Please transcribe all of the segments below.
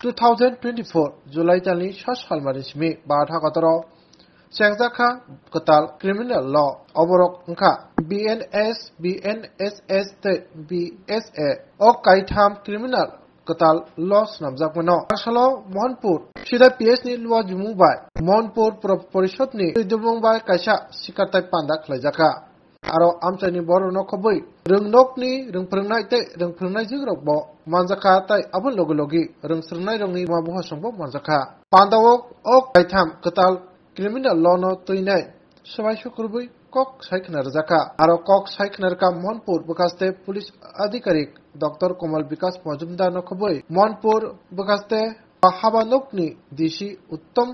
2024 July talni shash halmari shmi baatha kataro Sengzakha katal criminal law oborok ngkha BNSS te BSA ok kaitham criminal katal law snamjakmano asalo Mohanpur sida PS ni lwa jumungbai Mohanpur porishod ni jumungbai kaisa sikartai panda khlaijaka aro amchani borono khoboi rungdokni rungphringnai te rungphringnai jigrokbo manjaka tai abun logi rungsrnai rongni mabuha songbo manjaka pandawo ok kaitham katal criminal law no tuinai sabai shukurbai kok saiknar jaka aro kok saiknarka Mohanpur bakaste police adhikarik Dr. Komal Vikas Majumdar no khoboi Mohanpur bakaste habanokni dishi uttom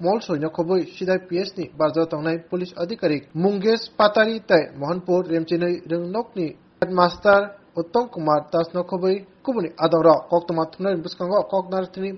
mol soino khoboi sidai PS ni barja tongnai police adhikarik Mungesh Patari tai Mohanpur remchinai rungnokni headmaster Uttam Kumar Das no khoboi kubuni adora koktoma thunai buskango koknartini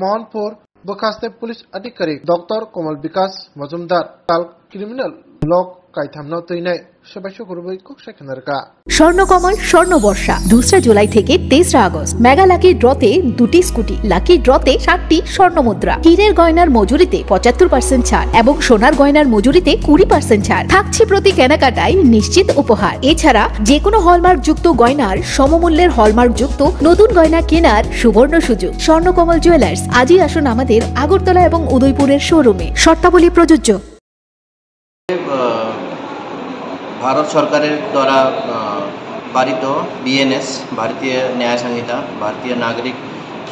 Mohanpur bakaste police adhikarik Dr. Komal Vikas Majumdar tal criminal law কাইথামনো তৈনাই সবাই শুকুরবই cook সেখানরকা Swarnakamal স্বর্ণবর্ষা 2 July থেকে 23 August mega lucky ড্রতে 2টি scooty lucky ড্রতে 7টি স্বর্ণমুদ্রা হীরের গয়নার মজুরিতে 75% ছাড় এবং সোনার গয়নার মজুরিতে 20% ছাড় থাকছে প্রতি কেনাকাটায় নিশ্চিত উপহার এছাড়া যে কোনো হলমার্ক যুক্ত গয়নার সমমূল্যের হলমার্ক যুক্ত নতুন গয়না কেনার সুবর্ণ সুযোগ স্বর্ণকমল জুয়েলার্স আজই আসুন আমাদের আগরতলা এবং উদয়পুরের শোরুমে শর্তাবলী প্রযোজ্য भारत सरकार द्वारा पारित BNS भारतीय न्याय संहिता भारतीय नागरिक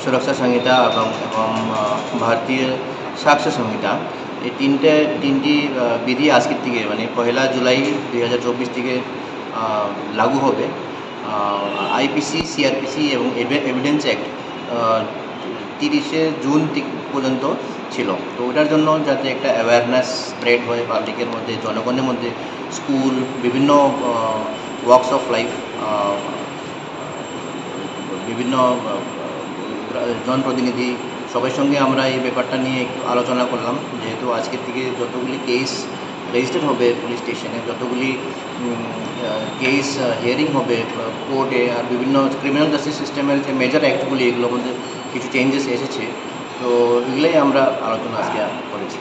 सुरक्षा संहिता एवं भारतीय साक्ष्य संहिता ये तीनटी विधि आज के मानी 1 जुलाई 2024 থেকে लागू হবে IPC CRPC এবং এভিডেন্স অ্যাক্ট 30 জুন পর্যন্ত ছিল তো ওটার জন্য যাতে একটা অ্যাওয়ারনেস স্প্রেড হয় পাবলিকের মধ্যে জনগণের মধ্যে স্কুল বিভিন্ন ওয়ার্কস অফ লাইফ বিভিন্ন জনপ্রতিনিধি সবার সঙ্গে আমরা এই ব্যাপারটা নিয়ে একটু আলোচনা করলাম যেহেতু আজকের থেকে যতগুলি কেস রেজিস্টার্ড হবে পুলিশ স্টেশনে যতগুলি কেস হিয়ারিং হবে কোর্টে আর বিভিন্ন ক্রিমিনাল জাস্টিস সিস্টেমের যে মেজর অ্যাক্টগুলি এগুলোর মধ্যে কিছু চেঞ্জেস এসেছে তো এগুলোই আমরা আলোচনা আজকে করেছি